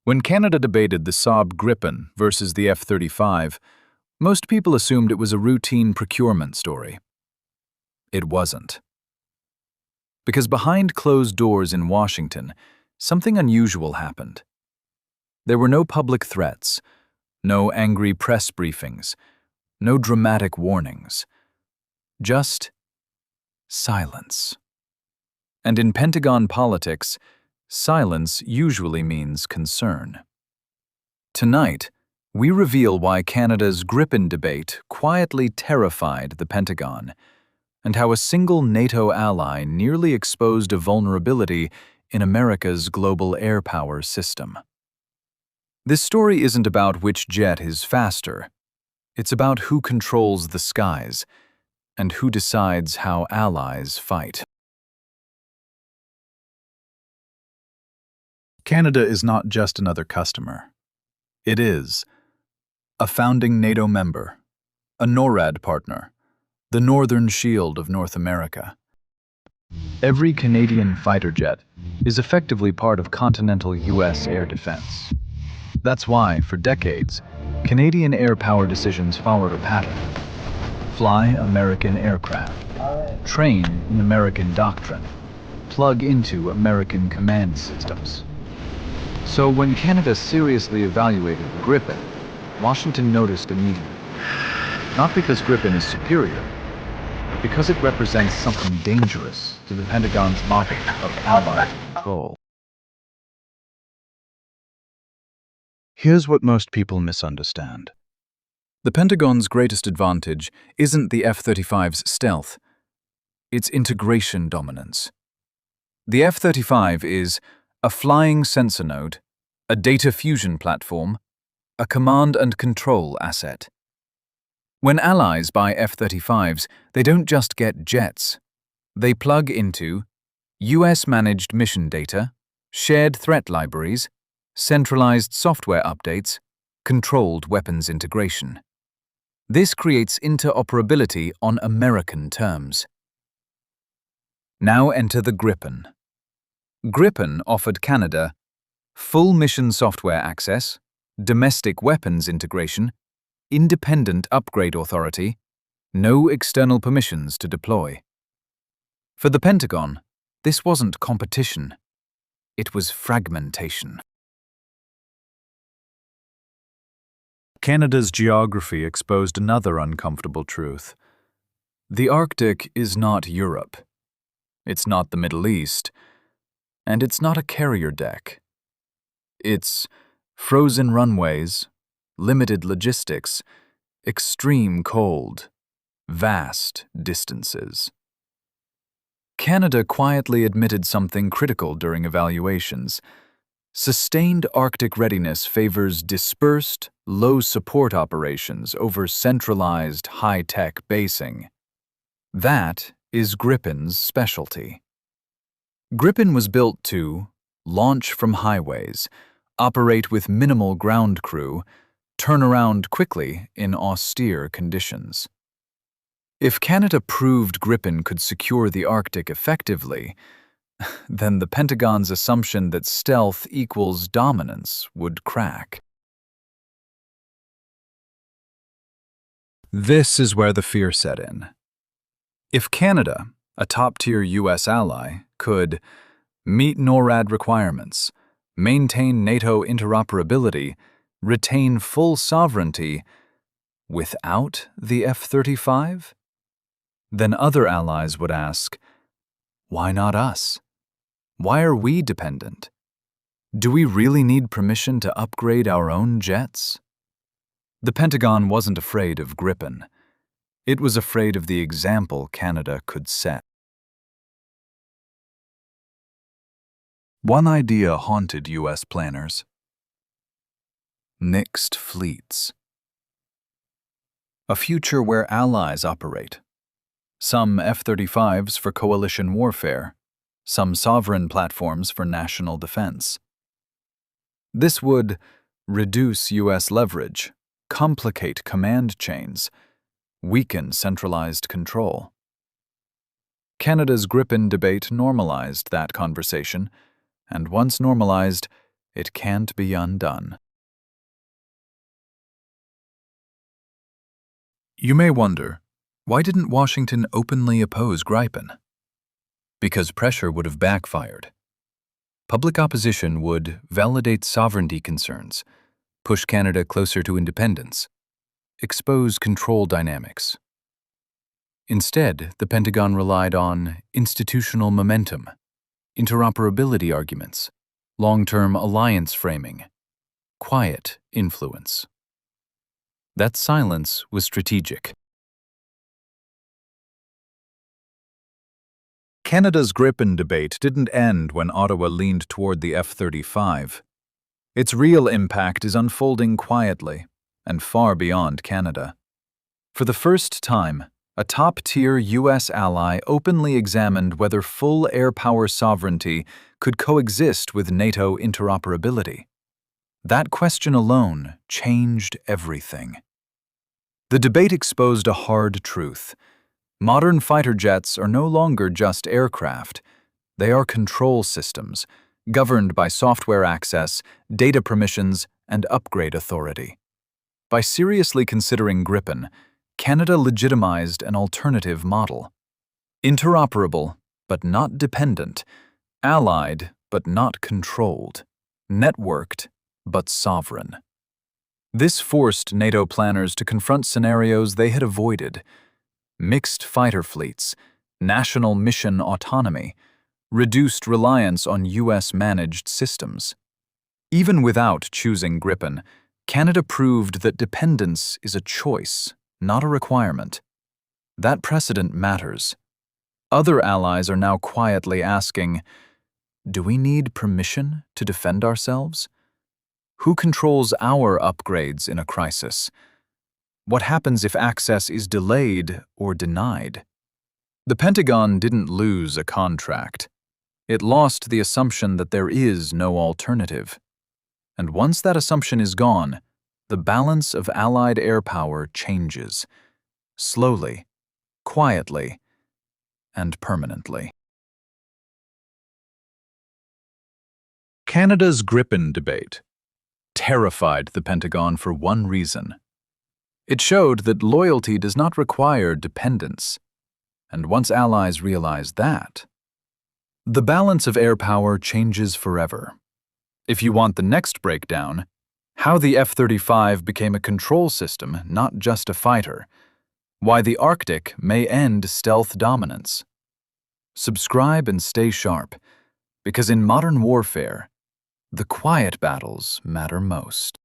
When Canada debated the Saab Gripen versus the F-35, most people assumed it was a routine procurement story. It wasn't. Because behind closed doors in Washington, something unusual happened. There were no public threats, no angry press briefings, no dramatic warnings. Just silence. And in Pentagon politics, silence usually means concern. Tonight, we reveal why Canada's Gripen debate quietly terrified the Pentagon, and how a single NATO ally nearly exposed a vulnerability in America's global air power system. This story isn't about which jet is faster. It's about who controls the skies and who decides how allies fight. Canada is not just another customer. It is a founding NATO member, a NORAD partner, the Northern Shield of North America. Every Canadian fighter jet is effectively part of continental U.S. air defense. That's why, for decades, Canadian air power decisions followed a pattern. Fly American aircraft, train in American doctrine, plug into American command systems. So when Canada seriously evaluated the Gripen, Washington noticed immediately. Not because Gripen is superior, but because it represents something dangerous to the Pentagon's model of allied control. Here's what most people misunderstand. The Pentagon's greatest advantage isn't the F-35's stealth, it's integration dominance. The F-35 is a flying sensor node, a data fusion platform, a command and control asset. When allies buy F-35s, they don't just get jets. They plug into US-managed mission data, shared threat libraries, centralized software updates, controlled weapons integration. This creates interoperability on American terms. Now enter the Gripen. Gripen offered Canada full mission software access, domestic weapons integration, independent upgrade authority, no external permissions to deploy. For the Pentagon, this wasn't competition. It was fragmentation. Canada's geography exposed another uncomfortable truth. The Arctic is not Europe. It's not the Middle East. And it's not a carrier deck. It's frozen runways, limited logistics, extreme cold, vast distances. Canada quietly admitted something critical during evaluations. Sustained Arctic readiness favors dispersed, low-support operations over centralized, high-tech basing. That is Gripen's specialty. Gripen was built to launch from highways, operate with minimal ground crew, turn around quickly in austere conditions. If Canada proved Gripen could secure the Arctic effectively, then the Pentagon's assumption that stealth equals dominance would crack. This is where the fear set in. If Canada, a top-tier U.S. ally, could meet NORAD requirements, maintain NATO interoperability, retain full sovereignty without the F-35, then other allies would ask, why not us? Why are we dependent? Do we really need permission to upgrade our own jets? The Pentagon wasn't afraid of Gripen. It was afraid of the example Canada could set. One idea haunted U.S. planners: mixed fleets. A future where allies operate. Some F-35s for coalition warfare, some sovereign platforms for national defense. This would reduce U.S. leverage, complicate command chains, weaken centralized control. Canada's Gripen debate normalized that conversation, and once normalized, it can't be undone. You may wonder, why didn't Washington openly oppose Gripen? Because pressure would have backfired. Public opposition would validate sovereignty concerns, push Canada closer to independence, expose control dynamics. Instead, the Pentagon relied on institutional momentum, interoperability arguments, long-term alliance framing, quiet influence. That silence was strategic. Canada's Gripen debate didn't end when Ottawa leaned toward the F-35. Its real impact is unfolding quietly and far beyond Canada. For the first time, a top-tier U.S. ally openly examined whether full air power sovereignty could coexist with NATO interoperability. That question alone changed everything. The debate exposed a hard truth. Modern fighter jets are no longer just aircraft. They are control systems, governed by software access, data permissions, and upgrade authority. By seriously considering Gripen, Canada legitimized an alternative model. Interoperable, but not dependent. Allied, but not controlled. Networked, but sovereign. This forced NATO planners to confront scenarios they had avoided: mixed fighter fleets, national mission autonomy, reduced reliance on U.S.-managed systems. Even without choosing Gripen, Canada proved that dependence is a choice, not a requirement. That precedent matters. Other allies are now quietly asking, do we need permission to defend ourselves? Who controls our upgrades in a crisis? What happens if access is delayed or denied? The Pentagon didn't lose a contract. It lost the assumption that there is no alternative. And once that assumption is gone, the balance of Allied air power changes. Slowly, quietly, and permanently. Canada's Gripen debate terrified the Pentagon for one reason. It showed that loyalty does not require dependence, and once allies realize that, the balance of air power changes forever. If you want the next breakdown, how the F-35 became a control system, not just a fighter, why the Arctic may end stealth dominance. Subscribe and stay sharp, because in modern warfare, the quiet battles matter most.